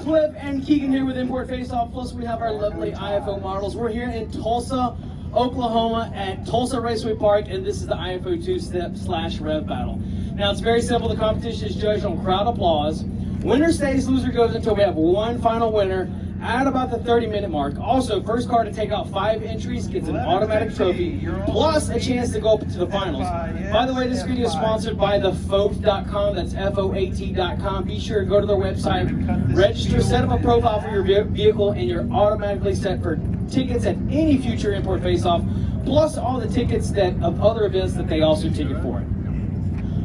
Cliff and Keegan here with Import Face Off, plus we have our lovely IFO models. We're here in Tulsa, Oklahoma at Tulsa Raceway Park, and this is the IFO two-step / Rev Battle. Now it's very simple. The competition is judged on crowd applause. Winner stays, loser goes until we have one final winner at about the 30-minute mark. Also, first car to take out 5 entries gets an automatic trophy, plus a chance to go up to the finals. By the way, this video is sponsored by theFoat.com. That's FOAT.com. Be sure to go to their website, register, set up a profile for your vehicle, and you're automatically set for tickets at any future Import Face-Off, plus all the tickets that of other events that they also ticket for.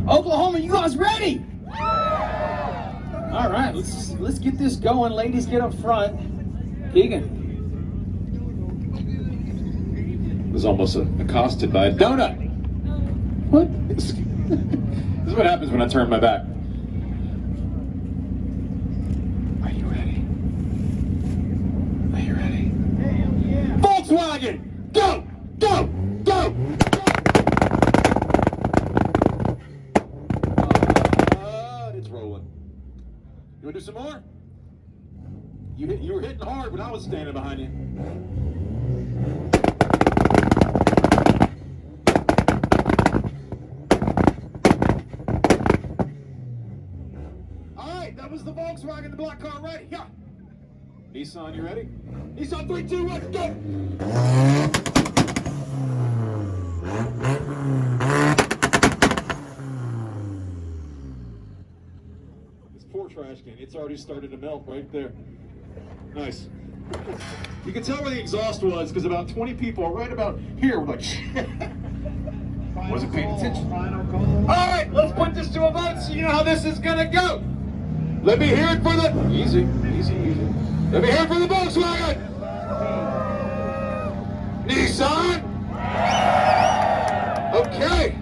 Oklahoma, you guys ready? All right, let's get this going. Ladies, get up front. Keegan. Was almost accosted by a donut. What? This is what happens when I turn my back. Are you ready? Are you ready? Yeah. Volkswagen! Go! Go! Go! It's rolling. You want to do some more? You were hitting hard when I was standing behind you. All right, that was the Volkswagen, the black car, right? Yeah. Nissan, you ready? Nissan, 3, 2, 1, go! Poor trash can. It's already started to melt right there. Nice. You can tell where the exhaust was because about 20 people right about here were like, wasn't paying attention. All right, let's put this to a vote so you know how this is gonna go. Let me hear it for the easy. Let me hear it for the Volkswagen. Nissan. Okay.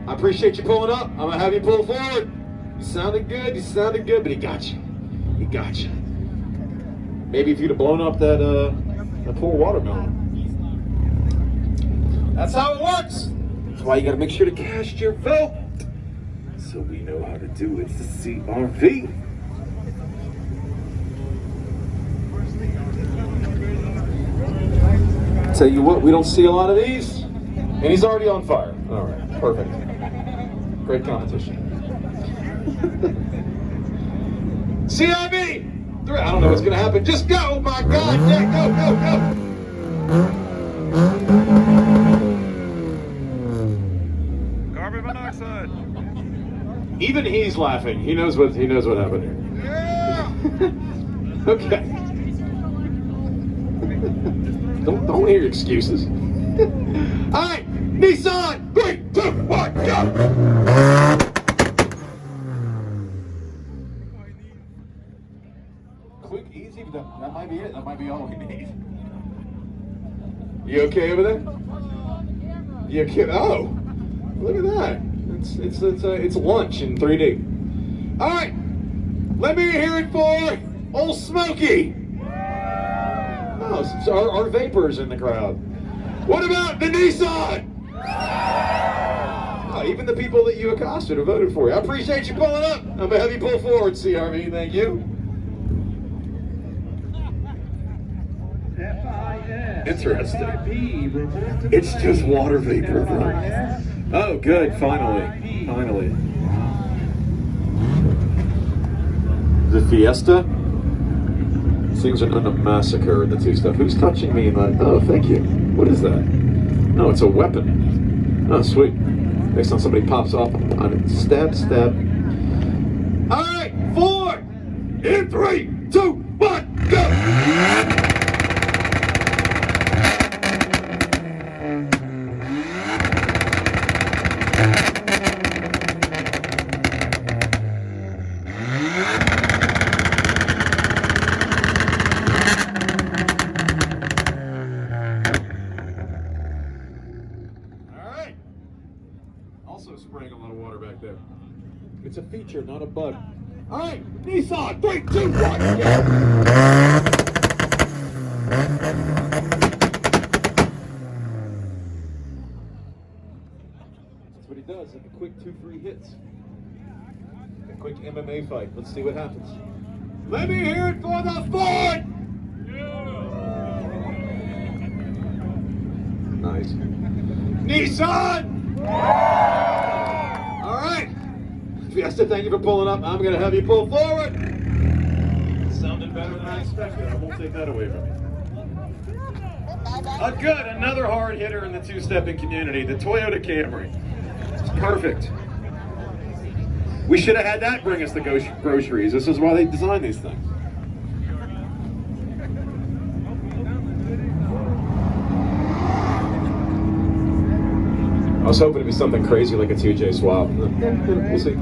I appreciate you pulling up. I'm gonna have you pull forward. You sounded good, but he got you. He got you. Maybe if you'd have blown up that poor watermelon. That's how it works. That's why you gotta make sure to cast your vote. So we know how to do it. It's the CRV. Tell you what, we don't see a lot of these. And he's already on fire. All right, perfect. Great competition. CIB! I don't know what's gonna happen. Just go! My God! Yeah, go! Carbon monoxide. Even he's laughing. He knows what happened here. Yeah! Okay. Don't hear excuses. All right, Nissan. 3, 2, 1, go! Quick, easy, but that might be it. That might be all we need. You okay over there? You okay? Oh, look at that. It's lunch in 3D. All right, let me hear it for Old Smokey. Oh, so our vapors in the crowd. What about the Nissan? Oh, even the people that you accosted have voted for you. I appreciate you pulling up. I'm gonna have you pull forward, CRV. Thank you. Interesting. It's just water vapor. Oh, good. Finally. The Fiesta? Things are going to massacre in the two-step. Who's touching me? Oh, thank you. What is that? No, it's a weapon. Oh, sweet. Next time somebody pops off on it. Stab. All right, 4, in 3, 2, 1, go! Also spraying a lot of water back there. It's a feature, not a bug. All right, Nissan, 3, 2, 1, go! That's what he does, like a quick 2-3 hits. A quick MMA fight. Let's see what happens. Let me hear it for the Ford! Nice. Nissan! All right. Fiesta, thank you for pulling up. I'm going to have you pull forward. Sounded better than I expected. I won't take that away from you. Good. Another hard hitter in the two-stepping community, the Toyota Camry. It's perfect. We should have had that bring us the groceries. This is why they designed these things. I was hoping it'd be something crazy like a 2J swap. We'll see.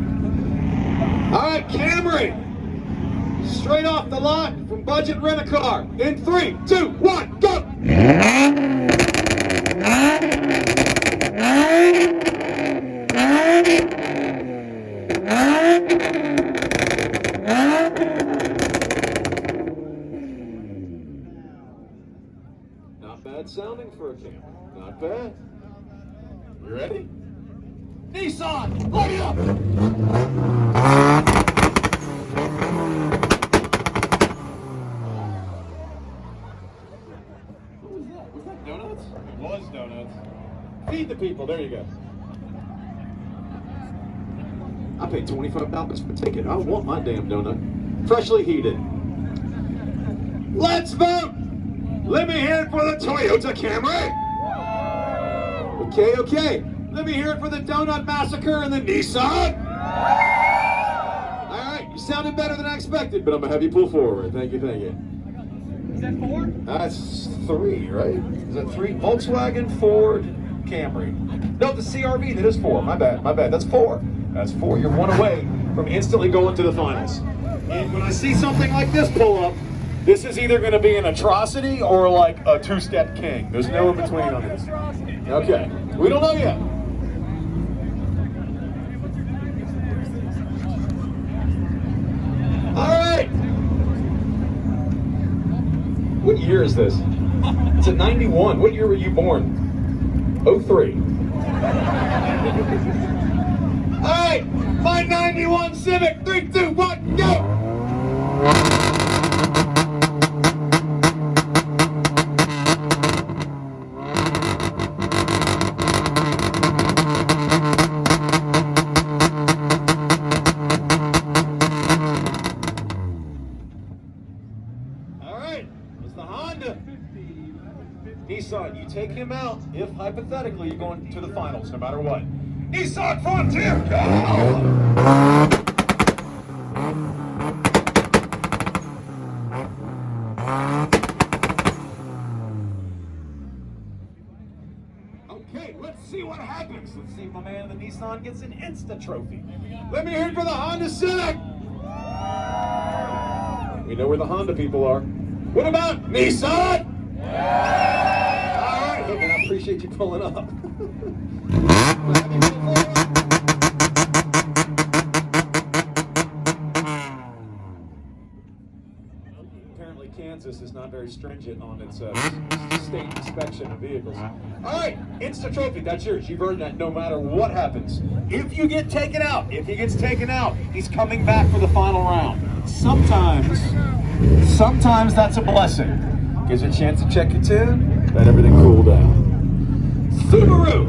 All right, Camry. Straight off the lot from Budget Rent-A-Car. In 3, 2, 1, go! Not bad sounding for a Camry. Not bad. You ready? Nissan, light it up! What was that? Was that donuts? It was donuts. Feed the people, there you go. I paid $25 for a ticket. I want my damn donut. Freshly heated. Let's vote! Let me hear it for the Toyota Camry! Okay. Let me hear it for the Donut Massacre and the Nissan. All right, you sounded better than I expected, but I'm gonna have you pull forward. Thank you. Is that 4? That's 3, right? Is that 3? Volkswagen, Ford, Camry. No, the CRV, that is 4. My bad. That's 4. That's 4. You're 1 away from instantly going to the finals. And when I see something like this pull up, this is either gonna be an atrocity or like a two-step king. There's no in between on this. Okay, we don't know yet. All right. What year is this? It's a 91. What year were you born? 03. All right, my 91 Civic. 3, 2, 1, go! Nissan, you take him out if hypothetically you're going to the finals, no matter what. Nissan Frontier, go! Okay, let's see what happens. Let's see if my man in the Nissan gets an Insta trophy. Let me hear it for the Honda Civic. We know where the Honda people are. What about Nissan? I appreciate you pulling up. Apparently Kansas is not very stringent on its state inspection of vehicles. All right, Insta trophy, that's yours. You've earned that no matter what happens. If you get taken out, if he gets taken out, he's coming back for the final round. Sometimes that's a blessing. Gives you a chance to check your tune, let everything cool down. Subaru!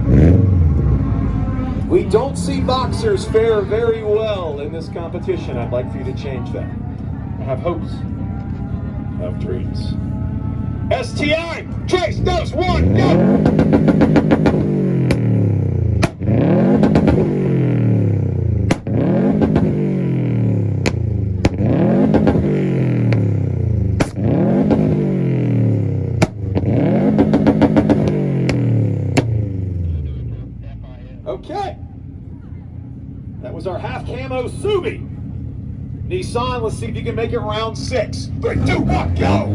We don't see boxers fare very well in this competition. I'd like for you to change that. I have hopes. I have dreams. STI! Trace, those, 1, go! Okay, that was our half camo Subi. Nissan, let's see if you can make it round 6. 3, 2, 1, go!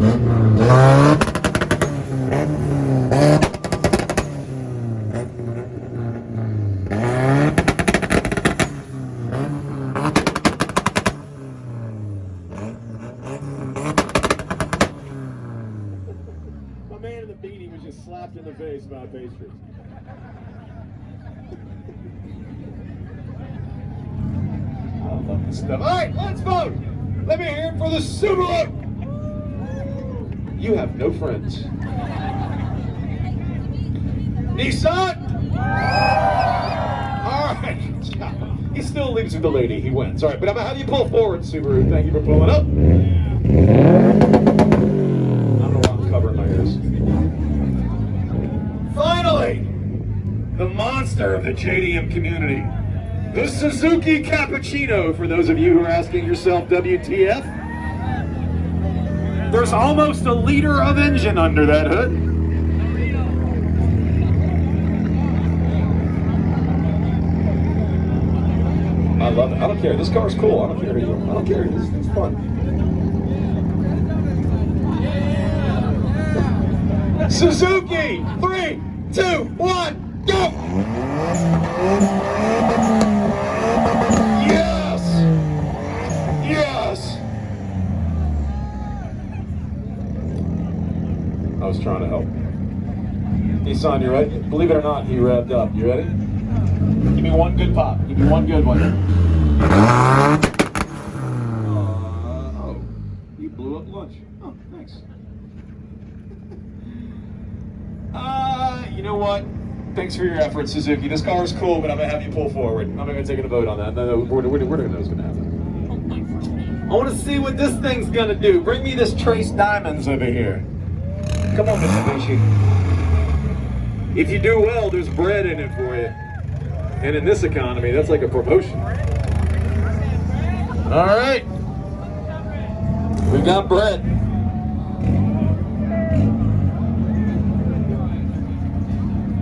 My man in the beanie was just slapped in the face by a pastry. I love this stuff. All right, let's vote. Let me hear it for the Subaru. You have no friends. Nissan. All right. He still leaves with the lady. He wins. All right, but I'm gonna have you pull forward, Subaru. Thank you for pulling up. I don't know why I'm covering my ears. Finally, the monster of the JDM community, the Suzuki Cappuccino. For those of you who are asking yourself, WTF? There's almost a liter of engine under that hood. I love it. I don't care. This car's cool. I don't care. I don't care. It's fun. Suzuki! 3, 2, 1, go! Yes! Yes! I was trying to help. Nissan, you ready? Believe it or not, he revved up. You ready? Give me one good pop. Give me one good one. Oh, you blew up lunch. Oh, thanks. You know what? Thanks for your efforts, Suzuki. This car is cool, but I'm gonna have you pull forward. I'm not gonna take a vote on that. No, we're gonna know what's gonna happen. I want to see what this thing's gonna do. Bring me this Trace Diamonds over here. Come on, Mitsubishi. If you do well, there's bread in it for you. And in this economy, that's like a promotion. All right. We've got bread.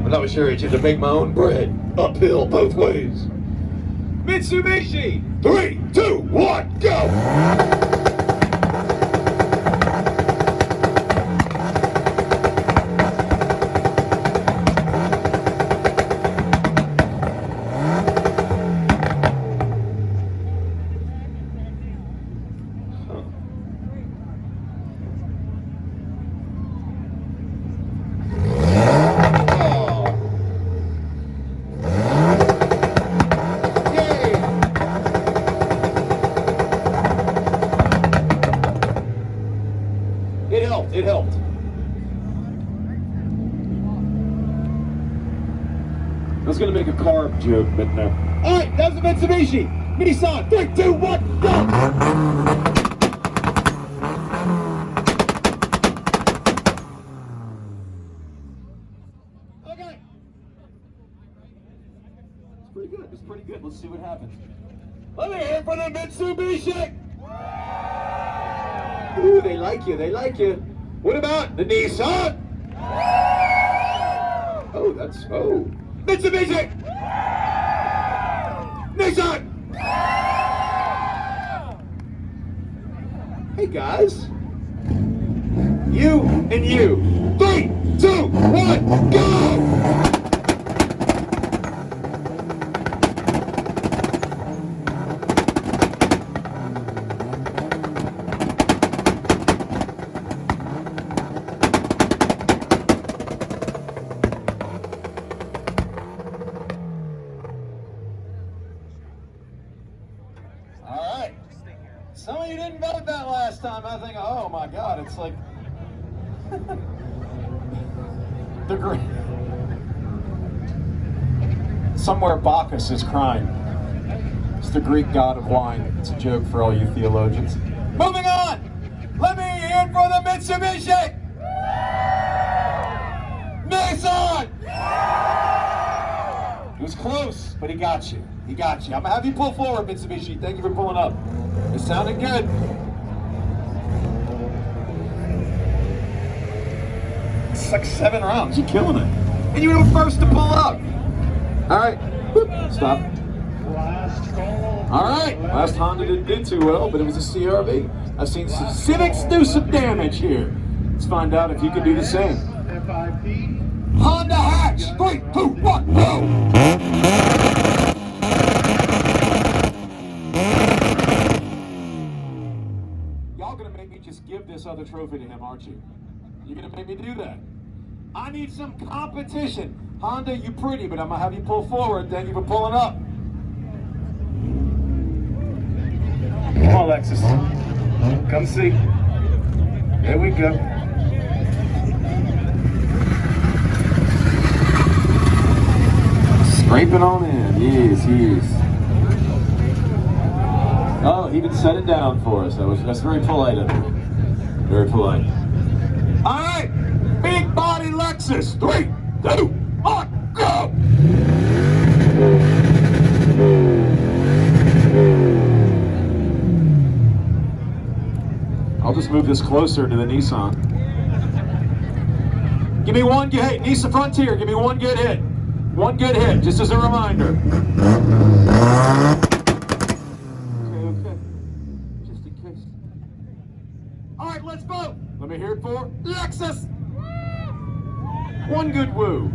But I was sure I had to make my own bread. Uphill both ways. Mitsubishi! 3, 2, 1, go! It helped. I was going to make a carb joke, but no. All right, that was the Mitsubishi. Nissan, 3, 2, 1, go! Okay. It's pretty good. It's pretty good. Let's see what happens. Let me hear for the Mitsubishi. Ooh, they like you. They like you. What about the Nissan? Oh, that's, oh. Mitsubishi! Nissan! Hey guys. You and you. 3, 2, 1, go! Some of you didn't vote that last time. I think, oh my God, it's like the Greek. Somewhere Bacchus is crying. It's the Greek god of wine. It's a joke for all you theologians. Moving on. Let me hear it for the Mitsubishi. Nissan. It was close, but he got you. He got you. I'm gonna have you pull forward, Mitsubishi. Thank you for pulling up. It sounded good. It's like 7 rounds. You're killing it. And you were the first to pull up. All right. Stop. All right. Last Honda didn't do too well, but it was a CRV. I've seen some Civics do some damage here. Let's find out if you can do the same. Honda hatch. 3, 2, 1, go! Y'all gonna make me just give this other trophy to him, aren't you? You're gonna make me do that. I need some competition. Honda, you pretty, but I'm gonna have you pull forward. Thank you for pulling up. Come on, Lexus. Come see. There we go. Scraping on in. Yes, yes. Oh, he even set it down for us. That's very polite of him. Very polite. All right, big body Lexus. 3, 2, 1, go! I'll just move this closer to the Nissan. Give me one good hit. Nissan Frontier, give me one good hit. One good hit, just as a reminder. Okay. Just in case. All right, let's vote. Let me hear it for Lexus. One good woo.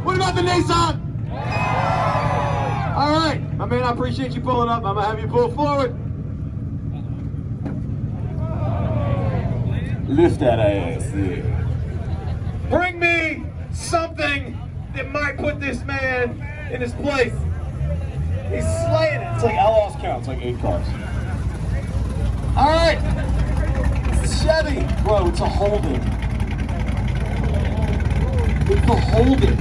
What about the Nissan? All right, I mean, I appreciate you pulling up. I'm gonna have you pull forward. Lift that ass, yeah. Bring me something that might put this man in his place. He's slaying it. It's like I lost count. It's like 8 cars. All right, Chevy. Bro, it's a Holden. It's a Holden.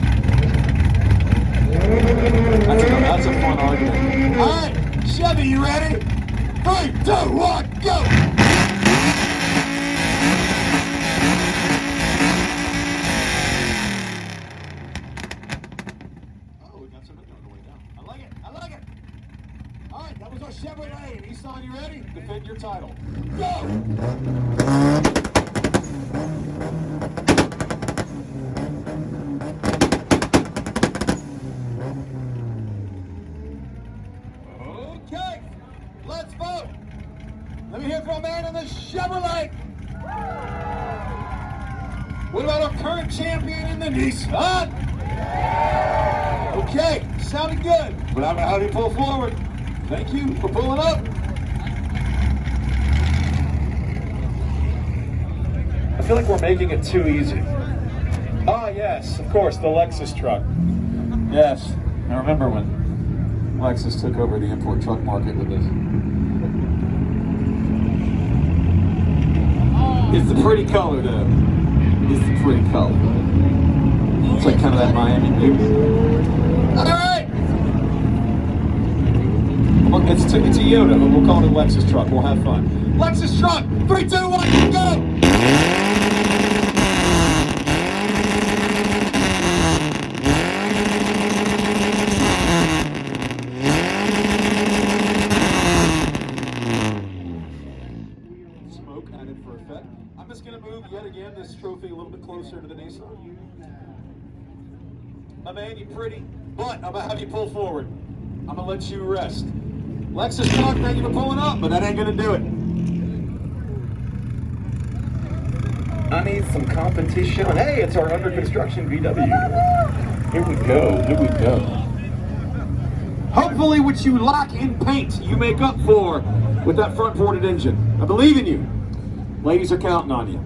That's a fun argument. All right, Chevy, you ready? 3, 2, 1, go! Chevrolet, Nissan, you ready? Defend your title. Go! Okay, let's vote. Let me hear from a man in the Chevrolet. What about our current champion in the Nissan? Okay, sounded good, but I'm gonna have you pull forward. Thank you for pulling up. I feel like we're making it too easy. Ah, yes, of course, the Lexus truck. Yes, I remember when Lexus took over the import truck market with this. It's the pretty color, though. It's the pretty color. It's like kind of that Miami blue. All right. It's a Toyota, but we'll call it a Lexus truck. We'll have fun. Lexus truck, 3, 2, 1, go! Smoke added for effect. I'm just going to move yet again this trophy a little bit closer to the Nissan. My man, you're pretty, but I'm going to have you pull forward. I'm going to let you rest. Lexus truck, thank you for pulling up, but that ain't gonna do it. I need some competition. Hey, it's our under construction VW. Here we go, here we go. Hopefully what you lack in paint, you make up for with that front ported engine. I believe in you. Ladies are counting on you.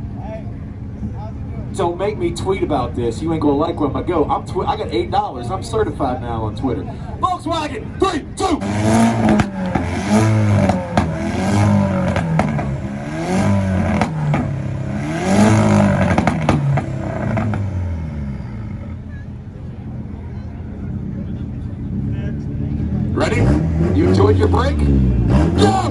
Don't make me tweet about this. You ain't gonna like where I go. I got $8. I'm certified now on Twitter. Volkswagen, 3, 2. Ready? You enjoyed your break? Go!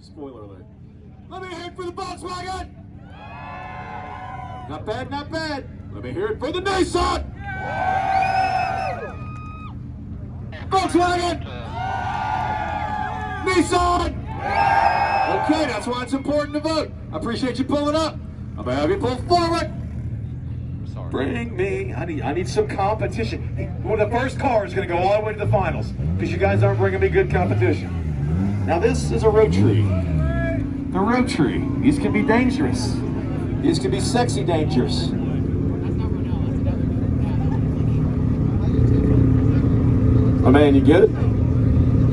Spoiler alert. Let me hear it for the Volkswagen! Not bad, not bad. Let me hear it for the Nissan! Volkswagen! Nissan! Okay, that's why it's important to vote. I appreciate you pulling up. I'm gonna have you pull forward. Sorry. Bring me, I need some competition. Well, the first car is gonna go all the way to the finals because you guys aren't bringing me good competition. Now this is a Rotary. The Rotary. These can be dangerous. These can be sexy dangerous. Oh man, you get it?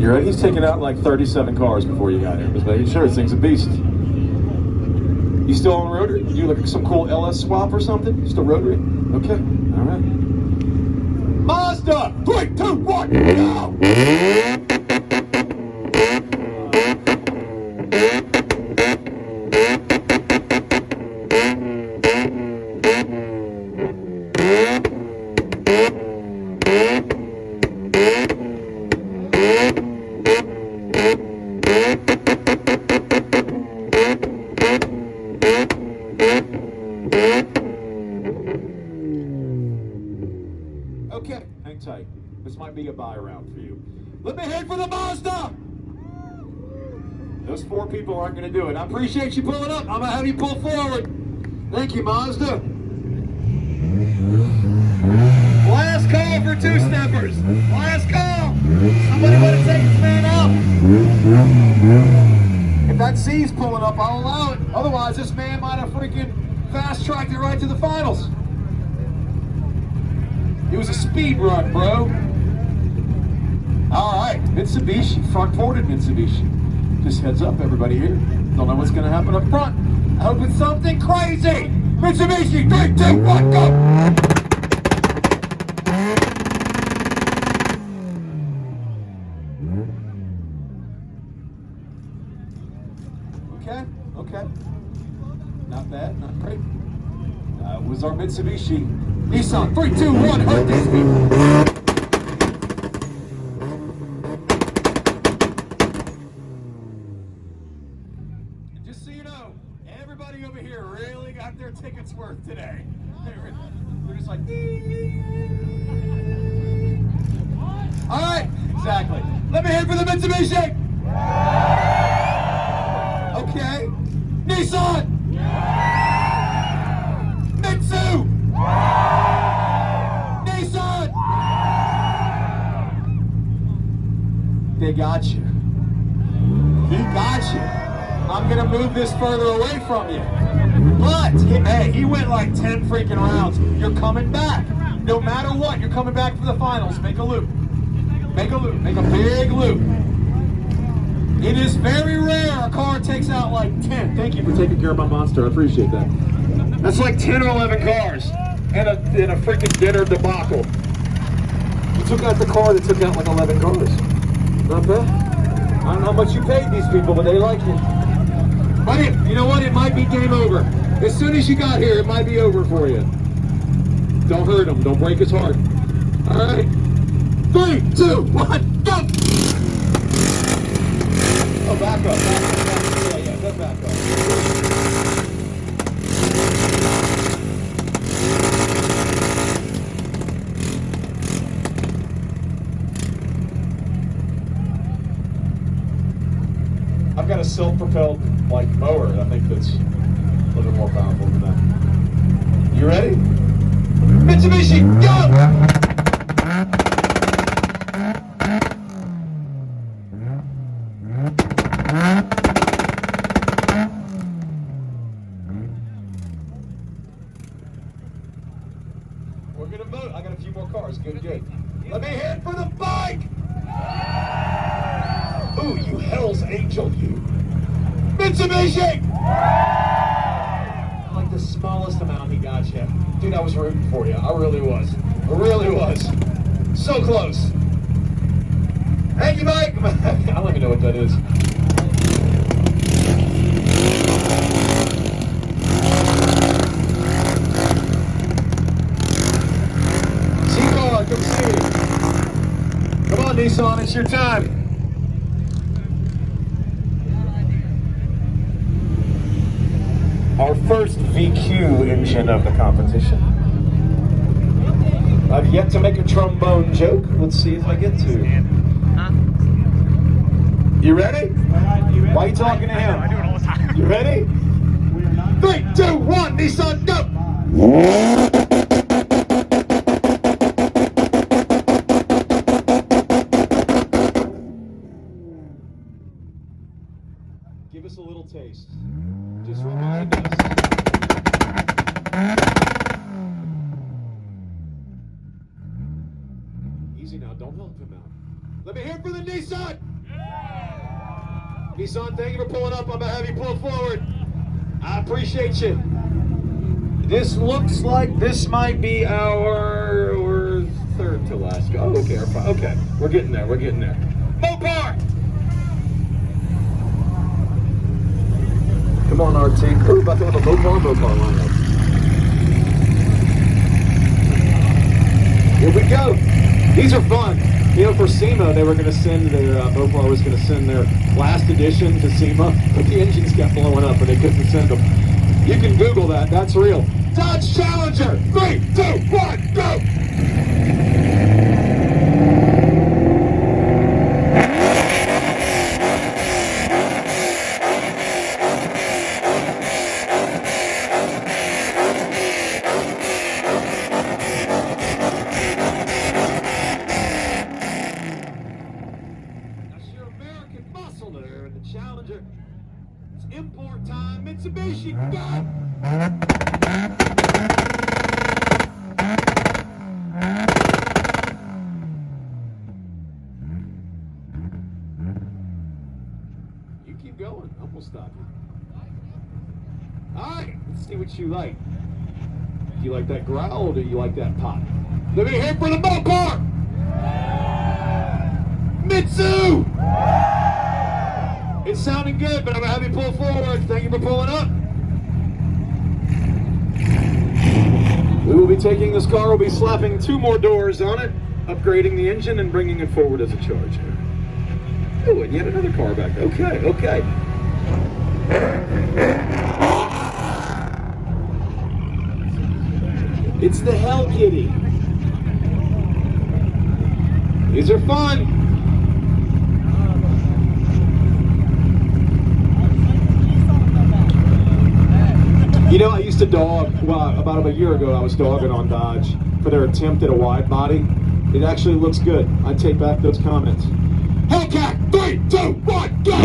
You ready? He's taking out like 37 cars before you got here. Just making sure this thing's a beast. You still on rotary? You look like some cool LS swap or something? You still rotary? Okay, all right. Mazda, 3, 2, 1, go! Okay, hang tight. This might be a buy round for you. Let me hit for the Mazda! Those 4 people aren't going to do it. I appreciate you pulling up. I'm going to have you pull forward. Thank you, Mazda. Last call for 2-steppers. Last call. Somebody want to take this man up. If that C's pulling up, I'll allow it. Otherwise, this man might have freaking fast-tracked it right to the finals. It was a speed run, bro. All right, Mitsubishi, front-forward Mitsubishi. Just heads up, everybody here. Don't know what's going to happen up front. I hope it's something crazy. Mitsubishi, 3, 2, 1, go! Okay. Not bad, not great. Was our Mitsubishi. Nissan, 3, 2, 1, hurt these people. And just so you know, everybody over here really got their tickets worth today. They're just like, all right, exactly. Let me hear for the Mitsubishi. Okay. Nissan. Mitsu. Nissan! They got you. He got you. I'm gonna move this further away from you. But, hey, he went like 10 freaking rounds. You're coming back. No matter what, you're coming back for the finals. Make a loop. Make a loop. Make a big loop. It is very rare a car takes out like 10. Thank you for taking care of my monster. I appreciate that. That's like 10 or 11 cars. And a freaking dinner debacle. You took out the car that took out like 11 cars. Not bad. I don't know how much you paid these people, but they like you. But you know what? It might be game over. As soon as you got here, it might be over for you. Don't hurt him. Don't break his heart. All right. 3, 2, 1, go! Oh, back up. Yeah, go back up. I've got a self-propelled like mower. I think that's a little bit more powerful than that. You ready? Mitsubishi, go! We're gonna vote. I got a few more cars. Good. Let me hit for the bike! Ooh, you hell's angel, you. Mitsubishi! Like the smallest amount he got you. Dude, I was rooting for you. I really was. So close. Thank you, Mike. I don't even know what that is. C-Car, come see. Come on, Nissan, it's your time. Our first VQ engine of the competition. I've yet to make a trombone joke. Let's see if I get to. You ready? Why are you talking to him? I do it all the time. You ready? 3, 2, 1, Nissan, go! Give us a little taste. Just remind us. Easy now, don't help him out. Let me hear it for the Nissan! Yeah! Nissan, thank you for pulling up. I'm gonna have you pull forward. I appreciate you. This looks like this might be our third to last go. Oh, okay, okay. We're getting there. Mopar! Come on, RT. We're about to have a Mopar lineup. Here we go. These are fun. You know, for SEMA, they were going to send their, Mopar was going to send their last edition to SEMA, but the engines kept blowing up and they couldn't send them. You can Google that. That's real. Dodge Challenger. 3, 2, 1, go! Challenger. It's import time. Mitsubishi. Go! You keep going. I'm gonna stop you. All right. Let's see what you like. Do you like that growl or do you like that pop? Let me hear for the Mopar. Mitsu. It's sounding good, but I'm going to have you pull forward. Thank you for pulling up. We will be taking this car, we'll be slapping 2 more doors on it, upgrading the engine, and bringing it forward as a Charger. Oh, and yet another car back. Okay. It's the Hell Kitty. These are fun. You know, I used to dog, well, about a year ago I was dogging on Dodge for their attempt at a wide body. It actually looks good. I take back those comments. Hellcat, 3, 2, 1, go!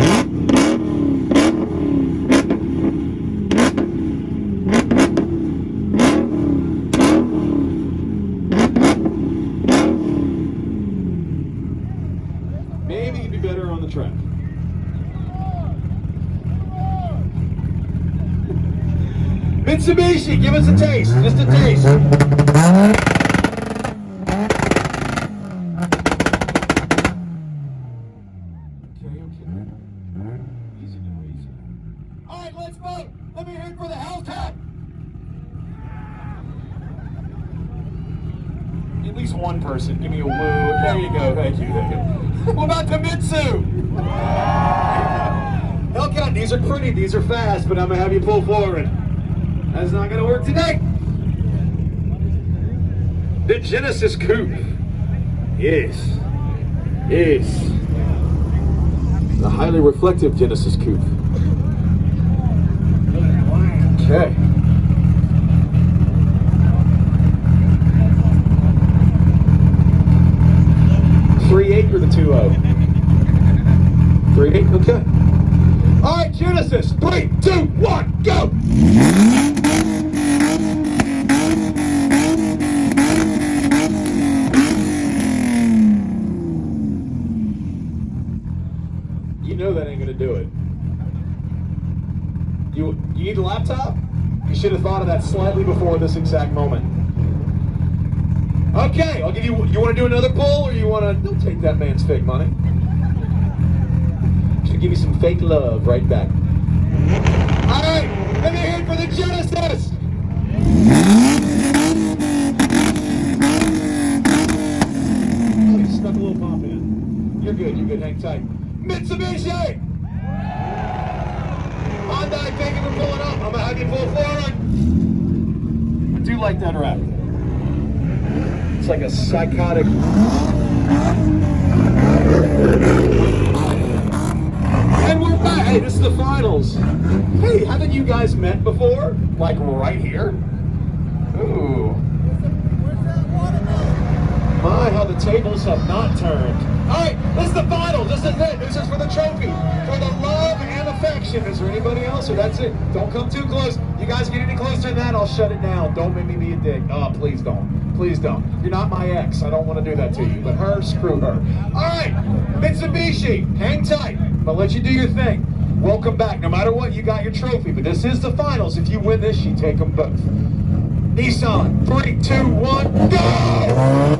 Maybe you'd be better on the track. Mitsubishi, give us a taste, just a taste. Okay. Easy now. All right, let's vote. Let me hear it for the Hellcat. At least one person, give me a woo. There you go, thank you. What about the Mitsu? Hellcat, these are pretty, these are fast, but I'm gonna have you pull forward. That's not going to work today. The Genesis Coupe. Yes. The highly reflective Genesis Coupe. Okay. .38 or the 2.0? 3.8, okay. All right, Genesis, 3, 2, 1, go! You know that ain't gonna do it. You need a laptop? You should have thought of that slightly before this exact moment. Okay, I'll give you. You want to do another pull, or you want to? Don't take that man's fake money. Should give you some fake love right back. All right, let me hear it for the Genesis. Oh, you snuck a little pop in. You're good. Hang tight. Mitsubishi. Hyundai, thank you for pulling up. I'm gonna have you pull forward. I do like that wrap. It's like a psychotic. And we're back. Hey, this is the finals. Hey, haven't you guys met before? Like right here? Ooh. My, how the tables have not turned. All right, this is the finals. This is it. This is for the trophy, for the love and affection. Is there anybody else, or that's it? Don't come too close. You guys get any closer than that, I'll shut it down. Don't make me be a dick. Oh, please don't. Please don't. You're not my ex. I don't want to do that to you. But her, screw her. All right, Mitsubishi, hang tight. I'll let you do your thing. welcome back. No matter what, you got your trophy, but this is the finals. If you win this, you take them both. Nissan, 3, 2, 1, go!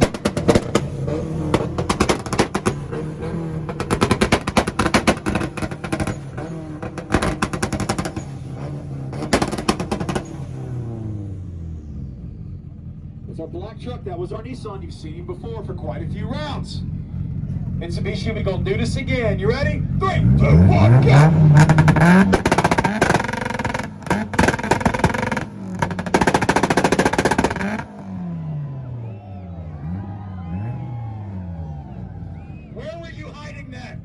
It's our black truck. That was our Nissan. You've seen him before for quite a few rounds. Mitsubishi, we're going to do this again. You ready? 3, 2, 1, go! Where were you hiding that?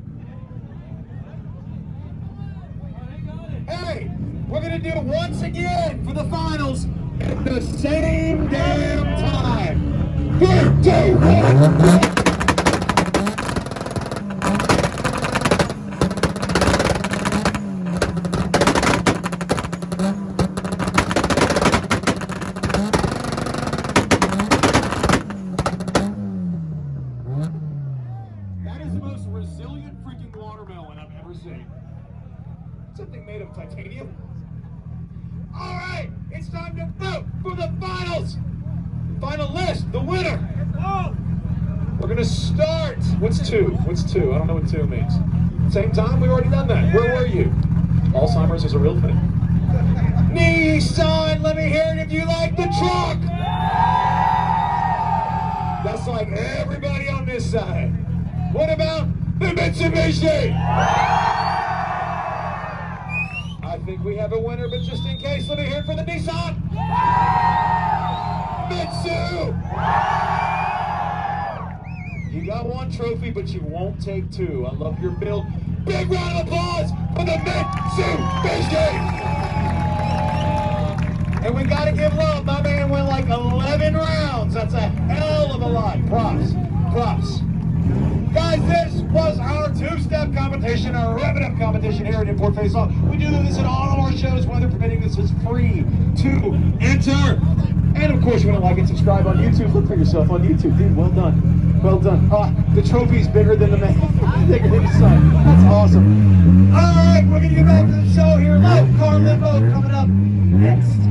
Hey, we're going to do it once again for the finals at the same damn time. 3, 2, 1, go! Something made of titanium. All right, it's time to vote for the finals. Final list, the winner. We're gonna start. What's 2? What's 2? I don't know what 2 means. Same time? We've already done that. Where were you? Alzheimer's is a real thing. Nissan, let me hear it if you like the truck. That's like everybody on this side. What about the Mitsubishi? I think we have a winner, but just in case, let me hear it for the Nissan. Mitsu! You got 1 trophy, but you won't take 2. I love your build. Big round of applause for the Mitsubishi! And we gotta give love. My man went like 11 rounds. That's a hell of a lot. Props. Props. Guys, this was our 2-step competition, our Rev It Up competition here at Import Face Off. We do this at all of our shows, weather permitting. This is free to enter. And of course, you want to like and subscribe on YouTube. Look for yourself on YouTube, dude. Well done. Well done. The trophy's bigger than the man. Bigger than the sun. That's awesome. All right, we're going to get back to the show here. Live car limbo coming up next.